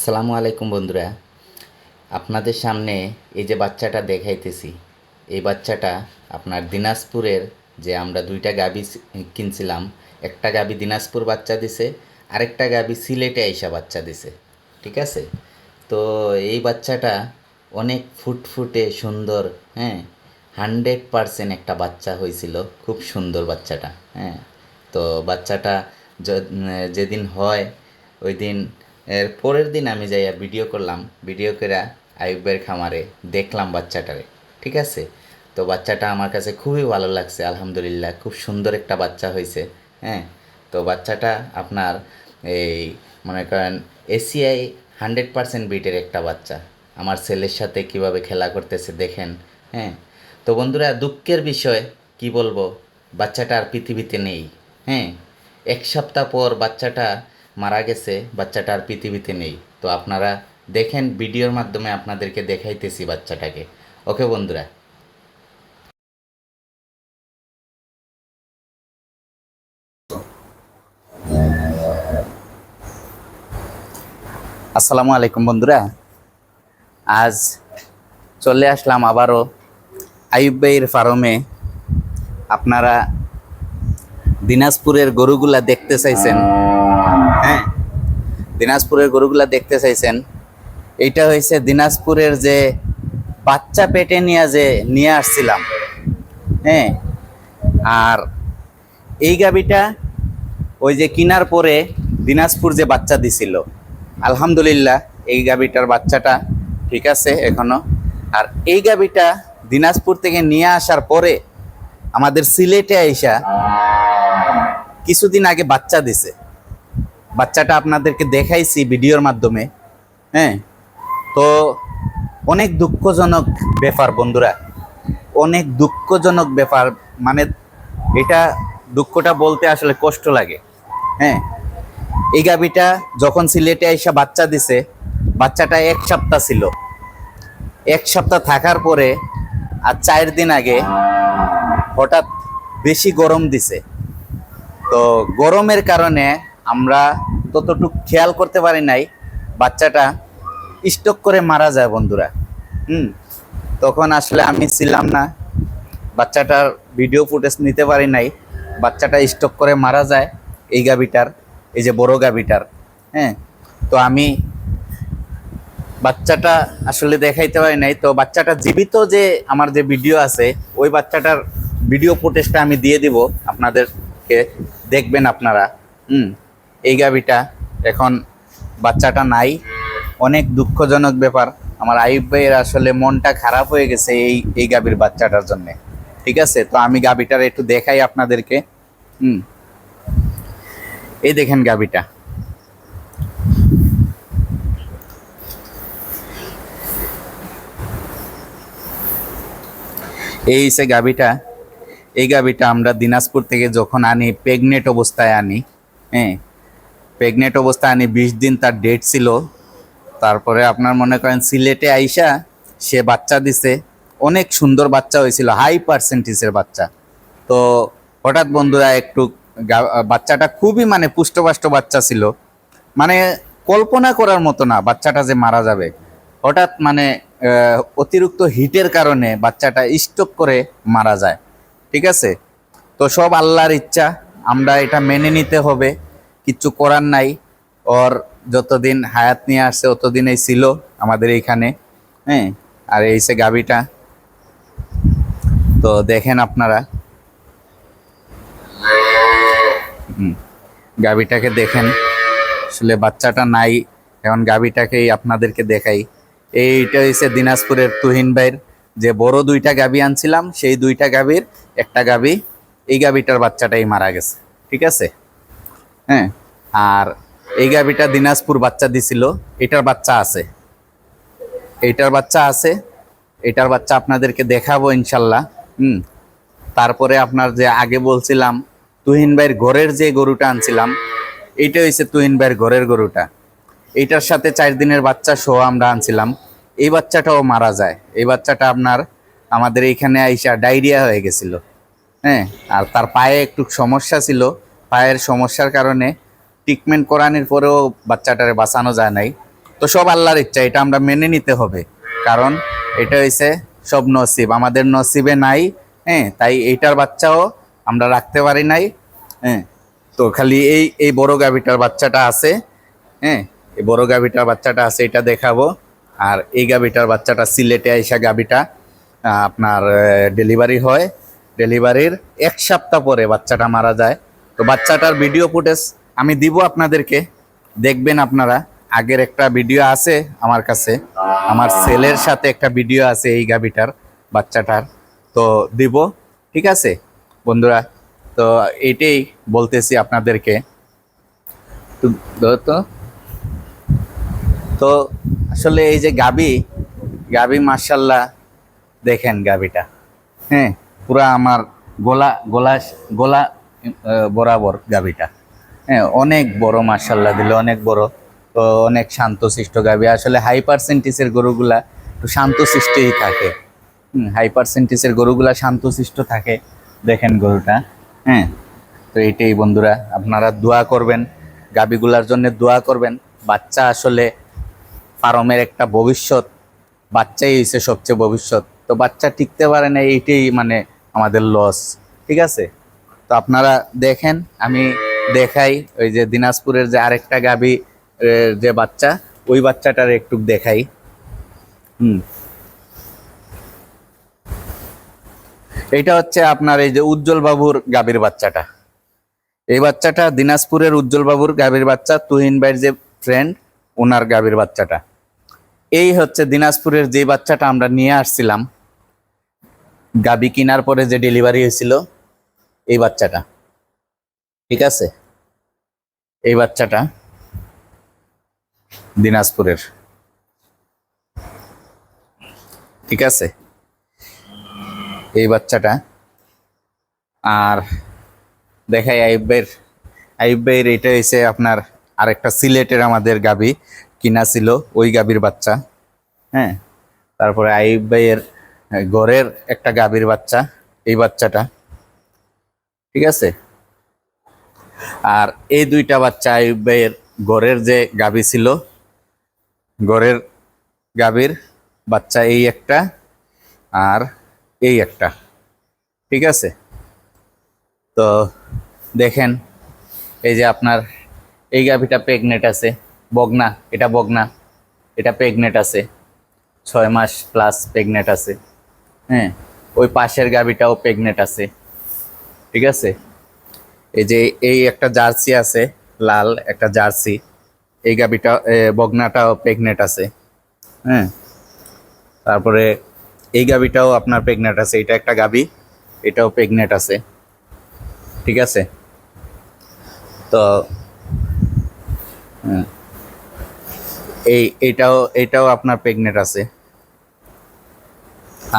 আসসালামু আলাইকুম বন্ধুরা, আপনাদের সামনে এই যে বাচ্চাটা দেখাইতেছি, এই বাচ্চাটা আপনার দিনাজপুরের যে আমরা দুইটা গাভী কিনছিলাম। একটা গাভী দিনাজপুর বাচ্চা দিছে, আরেকটা গাভী সিলেটে আইসা বাচ্চা দিছে। ঠিক আছে? তো এই বাচ্চাটা অনেক ফুটফুটে সুন্দর, হ্যাঁ, 100% একটা বাচ্চা হয়েছিল। খুব সুন্দর বাচ্চাটা, হ্যাঁ। তো বাচ্চাটা যেদিন হয় ওই দিন এর পরের দিন আমি যাইয়া ভিডিও করলাম। ভিডিও করে আইয়ুবের খামারে দেখলাম বাচ্চাটারে। ঠিক আছে? তো বাচ্চাটা আমার কাছে খুবই ভালো লাগছে, আলহামদুলিল্লাহ। খুব সুন্দর একটা বাচ্চা হয়েছে, হ্যাঁ। তো বাচ্চাটা আপনার এই মনে করেন এসিআই 100% বিটের একটা বাচ্চা। আমার ছেলের সাথে কিভাবে খেলা করতেছে দেখেন, হ্যাঁ। তো বন্ধুরা, দুঃখের বিষয় কি বলবো, বাচ্চাটা আর পৃথিবীতে নেই, হ্যাঁ। এক সপ্তাহ পর বাচ্চাটা মারা গেছে, বাচ্চাটা আর পৃথিবীতে নেই। তো আপনারা দেখেন, ভিডিওর মাধ্যমে আপনাদেরকে দেখাইতেছি বাচ্চাটাকে। ওকে বন্ধুরা। আসসালামু আলাইকুম বন্ধুরা, আজ চলে আসলাম আবারও আইয়ুব ভাইয়ের ফার্মে। আপনারা দিনাজপুরের গরুগুলা দেখতে চাইছেন, হ্যাঁ, দিনাজপুরের গরুগুলা দেখতে চাইছেন। এইটা হয়েছে দিনাজপুরের যে বাচ্চা পেটে নিয়ে আসছিলাম, হ্যাঁ। আর এই গাবিটা ওই যে কিনার পরে দিনাজপুর যে বাচ্চা দিছিল, আলহামদুলিল্লাহ এই গাবিটার বাচ্চাটা ঠিক আছে এখনো। আর এই গাবিটা দিনাজপুর থেকে নিয়ে আসার পরে আমাদের সিলেটে আইসা কিছুদিন আগে বাচ্চা দিছে। বাচ্চাটা আপনাদেরকে দেখাইছি ভিডিওর মাধ্যমে, হ্যাঁ। তো অনেক দুঃখজনক ব্যাপার বন্ধুরা, অনেক দুঃখজনক ব্যাপার। মানে এটা দুঃখটা বলতে আসলে কষ্ট লাগে, হ্যাঁ। এই গাবিটা যখন সিলেটে আইসা বাচ্চা দিছে, বাচ্চাটা 1 সপ্তাহ ছিল। 1 সপ্তাহ থাকার পরে আর 4 দিন আগে হঠাৎ বেশি গরম দিছে। তো গরমের কারণে আমরা ততটুকু খেয়াল করতে পারি নাই, বাচ্চাটা স্ট্রোক করে মারা যায় বন্ধুরা। তখন আসলে আমি ছিলাম না, বাচ্চাটার ভিডিও ফুটেজ নিতে পারি নাই। বাচ্চাটা স্ট্রোক করে মারা যায় এই গাবিটার, এই যে বড় গাবিটার, হ্যাঁ। তো আমি বাচ্চাটা আসলে দেখাইতে পারি নাই। তো বাচ্চাটা জীবিত যে আমার যে ভিডিও আছে, ওই বাচ্চাটার ভিডিও ফুটেজটা আমি দিয়ে দিব আপনাদেরকে, দেখবেন আপনারা। এই গাবিটা এখন বাচ্চাটা নাই, অনেক দুঃখজনক ব্যাপার। আমার আইয়ুব ভাইয়ের আসলে মনটা খারাপ হয়ে গেছে এই গাবির বাচ্চাটার জন্য। ঠিক আছে? তো আমি গাবিটার একটু দেখাই আপনাদেরকে। এই দেখেন গাবিটা, এই সে গাবিটা। এই গাবিটা আমরা দিনাজপুর থেকে যখন আনি, প্রেগনেন্ট অবস্থায় আনি, হ্যাঁ, প্রেগনেন্ট অবস্থায় আনি। 20 দিন তার ডেট ছিল। তারপরে আপনার মনে করেন সিলেটে আইসা সে বাচ্চা দিছে, অনেক সুন্দর বাচ্চা হয়েছিল, হাই পার্সেন্টেজের বাচ্চা। তো হঠাৎ বন্ধুরা একটু বাচ্চাটা খুবই মানে পুষ্টপাষ্ট বাচ্চা ছিল, মানে কল্পনা করার মতো না বাচ্চাটা যে মারা যাবে। হঠাৎ মানে অতিরিক্ত হিটের কারণে বাচ্চাটা স্ট্রোক করে মারা যায়। ঠিক আছে? তো সব আল্লাহর ইচ্ছা, আমরা এটা মেনে নিতে হবে, কিচ্ছু করার নাই। ওর যতদিন হায়াত নিয়ে আসছে ততদিনই ছিল আমাদের এইখানে, হ্যাঁ। আর এই সে গাবিটা, তো দেখেন আপনারা গাবিটাকে দেখেন। আসলে বাচ্চাটা নাই, এখন গাবিটাকেই আপনাদেরকে দেখাই। এইটা হচ্ছে দিনাজপুরের তুহিন ভাইয়ের যে বড় দুইটা গাবি আনছিলাম, সেই দুইটা গাবির একটা গাবি, এই গাবিটার বাচ্চাটাই মারা গেছে। ঠিক আছে, হ্যাঁ। আর এই গাবিটা দিনাজপুর বাচ্চা দিছিল, এটার বাচ্চা আছে, এইটার বাচ্চা আছে, এটার বাচ্চা আপনাদেরকে দেখাবো ইনশাল্লাহ। তারপরে আপনার যে আগে বলছিলাম তুহিন ভাইয়ের ঘরের যে গরুটা আনছিলাম, এইটা হচ্ছে তুহিন ভাইয়ের ঘরের গরুটা। এইটার সাথে 4 দিনের বাচ্চা সহ আমরা আনছিলাম। এই বাচ্চাটাও মারা যায়। এই বাচ্চাটা আপনার আমাদের এইখানে আইসা ডায়রিয়া হয়ে গেছিল, হ্যাঁ। আর তার পায়ে একটু সমস্যা ছিল, পায়ের সমস্যার কারণে ট্রিটমেন্ট করানোর পরেও বাচ্চাটারে বাঁচানো যায় নাই। তো সব আল্লাহর ইচ্ছা, এটা আমরা মেনে নিতে হবে, কারণ এটা হইছে সব নসিব, আমাদের নসিবে নাই। হ্যাঁ, তাই এইটার বাচ্চাও আমরা রাখতে পারি নাই। হ্যাঁ, তো খালি এই এই বড় গাভীটার বাচ্চাটা আছে। হ্যাঁ, এই বড় গাভীটার বাচ্চাটা আছে, এটা দেখাবো। আর এই গাভীটার বাচ্চাটা সিলেটে আইসা গাভীটা আপনার ডেলিভারি হয়, ডেলিভারির 1 সপ্তাহ পরে বাচ্চাটা মারা যায়। তো বাচ্চাটার ভিডিও ফুটেজ আমি দিব আপনাদেরকে, দেখবেন আপনারা। আগের একটা ভিডিও আছে আমার কাছে, আমার ছেলের সাথে একটা ভিডিও আছে এই গাভীটার বাচ্চাটার, তো দিব। ঠিক আছে বন্ধুরা, তো এইটাই বলতেছি আপনাদেরকে। তো তো তো আসলে এই যে গাভী মাশাল্লাহ, দেখেন গাভীটা। হ্যাঁ, পুরা আমার গোলা গোলা গোলা বরাবর গাভীটা। হ্যাঁ, অনেক বড়, মাশাল্লাহ দিলে অনেক বড়। তো অনেক শান্তশিষ্ট গাভী। আসলে হাই পার্সেন্টেজের গরুগুলা একটু শান্তশিষ্টই থাকে। হাই পার্সেন্টেজের গরুগুলা শান্তশিষ্ট থাকে। দেখেন গরুটা। হ্যাঁ, তো এইটাই বন্ধুরা, আপনারা দোয়া করবেন, গাভীগুলার জন্য দোয়া করবেন। বাচ্চা আসলে ফার্মের একটা ভবিষ্যৎ, বাচ্চাই হয়েছে সবচেয়ে ভবিষ্যৎ। তো বাচ্চা টিকতে পারে না, এইটাই মানে আমাদের লস। ঠিক আছে, তো আপনারা দেখেন, আমি দেখাই ওই যে দিনাজপুরের যে আরেকটা গাভী যে বাচ্চা, ওই বাচ্চাটার একটু দেখাই। এইটা হচ্ছে আপনার এই যে উজ্জ্বল বাবুর গাভীর বাচ্চাটা। এই বাচ্চাটা দিনাজপুরের উজ্জ্বল বাবুর গাভীর বাচ্চা, তুহিন ভাইয়ের যে ফ্রেন্ড, ওনার গাভীর বাচ্চাটা। এই হচ্ছে দিনাজপুরের যে বাচ্চাটা আমরা নিয়ে আসছিলাম, গাভী কেনার পরে যে ডেলিভারি হয়েছিল, এই বাচ্চাটা। ঠিক আছে, এই বাচ্চাটা দিনাজপুরের। ঠিক আছে, এই বাচ্চাটা। আর দেখাই আইব ভাইয়ের এটা হয়েছে আপনার আরেকটা সিলেটের আমাদের গাভী কিনা ছিল, ওই গাভীর বাচ্চা। হ্যাঁ, তারপরে আইব ভাইয়ের ঘরের একটা গাভীর বাচ্চা, এই বাচ্চাটা। ঠিক আছে, আর এই দুইটা বাচ্চা আইব ভাইয়ের ঘরের যে গাভী ছিল, ঘরের গাভীর বাচ্চা, এই একটা আর এই একটা। ঠিক আছে, তো দেখেন এই যে আপনার এই গাভীটা প্রেগনেন্ট আছে, বগনা, এটা বগনা, এটা প্রেগনেন্ট আছে, 6 মাস প্লাস প্রেগনেন্ট আছে। হ্যাঁ, ওই পাশের গাভীটাও প্রেগনেন্ট আছে। ঠিক আছে, এই যে এই একটা জার্সি আছে, লাল একটা জার্সি, এই গাভীটা বগনাটাও প্রেগনেন্ট আছে। হ্যাঁ, তারপরে এই গাভীটাও আপনার প্রেগনেন্ট আছে, এটা একটা গাভী, এটাও প্রেগনেন্ট আছে। ঠিক আছে, তো এইটাও আপনার প্রেগনেন্ট আছে।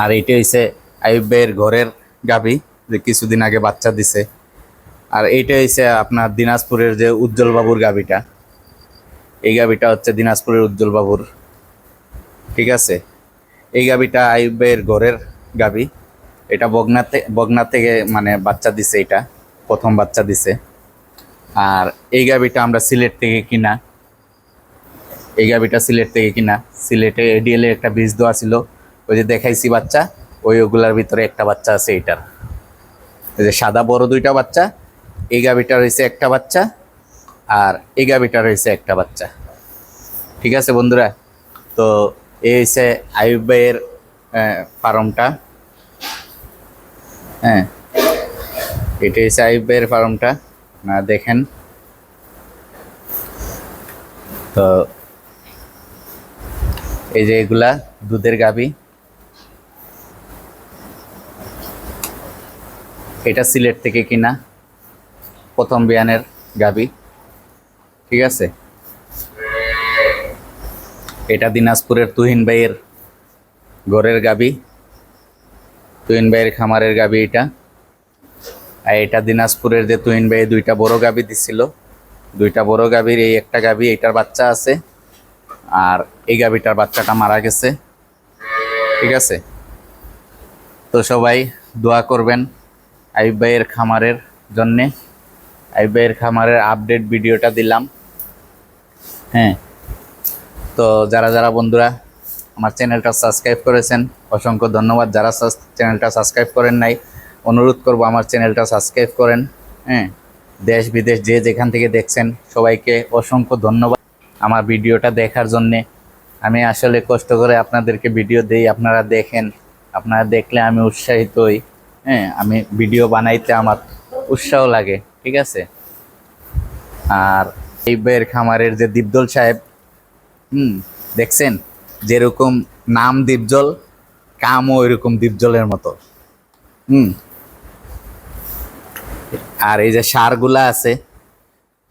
আর এইটা হচ্ছে আইব ভাইয়ের ঘরের গাভী, যে কিছুদিন আগে বাচ্চা দিছে। আর এইটা হচ্ছে আপনার দিনাজপুরের যে উজ্জ্বল বাবুর গাভীটা, এই গাভীটা হচ্ছে দিনাজপুরের উজ্জ্বল বাবুর। ঠিক আছে, এই গাভীটা আইব ভাইয়ের ঘরের গাভী, এটা বগনা থেকে মানে বাচ্চা দিছে, এটা প্রথম বাচ্চা দিছে। আর এই গাভীটা আমরা সিলেট থেকে কিনা, এই গাভীটা সিলেট থেকে কিনা, সিলেটে এডিএল এর একটা বীজ দেওয়া ছিল, ওই যে দেখাইছি বাচ্চা, ওগুলার ভিতরে একটা বাচ্চা আছে এটার। এই যে সাদা বড় দুইটা বাচ্চা, এই গাভীটা রয়েছে একটা বাচ্চা, আর এই গাভীটা রয়েছে একটা বাচ্চা। ঠিক আছে বন্ধুরা, তো এই হচ্ছে আইব ভাইয়ের ফার্মটা। হ্যাঁ, এটা হচ্ছে আইব ভাইয়ের ফার্মটা, দেখেন। তো এই যে এগুলা দুধের গাভী, এটা সিলেট থেকে কিনা প্রথম বিয়ানের গাভী। ঠিক আছে, এটা দিনাজপুরের তুহিন ভাইয়ের ঘরের গাভী, তুহিন ভাইয়ের খামারের গাভী এটা। আর এটা দিনাজপুরের যে তুহিন ভাই দুইটা বড় গাভী দিছিল, দুইটা বড় গাভীর এই একটা গাভী, এটার বাচ্চা আছে। আর এই গাভীটার বাচ্চাটা মারা গেছে। ঠিক আছে, তো সবাই দোয়া করবেন আইব ভাইয়ের খামারের জন্যে। আইব ভাইয়ের খামারের আপডেট ভিডিওটা দিলাম। হ্যাঁ, তো যারা যারা বন্ধুরা আমার চ্যানেলটা সাবস্ক্রাইব করেছেন অসংখ্য ধন্যবাদ। যারা চ্যানেলটা সাবস্ক্রাইব করেন নাই, অনুরোধ করব আমার চ্যানেলটা সাবস্ক্রাইব করেন। হ্যাঁ, দেশ বিদেশ যে যেখান থেকে দেখছেন সবাইকে অসংখ্য ধন্যবাদ আমার ভিডিওটা দেখার জন্যে। আমি আসলে কষ্ট করে আপনাদেরকে ভিডিও দেই, আপনারা দেখেন, আপনারা দেখলে আমি উৎসাহিত হই। হ্যাঁ, আমি ভিডিও বানাইতে আমার উৎসাহ লাগে, ঠিক আছে। আর এই বের খামারের যে দীপজল সাহেব, দেখছেন যেরকম নাম দীপজল, কামও ওইরকম দীপজলের মতো। আর এই যে সারগুলা আছে,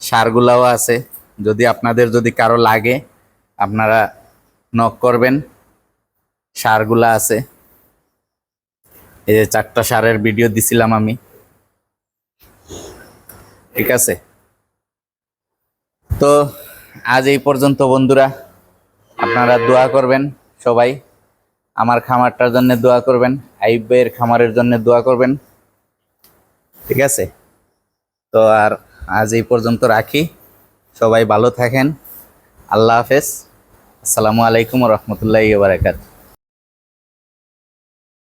সারগুলাও আছে, যদি আপনাদের যদি কারো লাগে আপনারা নক করবেন। সারগুলা আছে, এই যে 4টা সারের ভিডিও দিছিলাম আমি, ঠিক আছে। তো আজ এই পর্যন্ত বন্ধুরা, আপনারা দোয়া করবেন সবাই, আমার খামারটার জন্য দোয়া করবেন, আইয়ুব ভাইয়ের খামারের জন্য দোয়া করবেন, ঠিক আছে। তো আর আজ এই পর্যন্ত রাখি, সবাই ভালো থাকেন, আল্লাহ হাফেজ, আসসালামু আলাইকুম ওয়া রাহমাতুল্লাহি ওয়া বারাকাতুহু।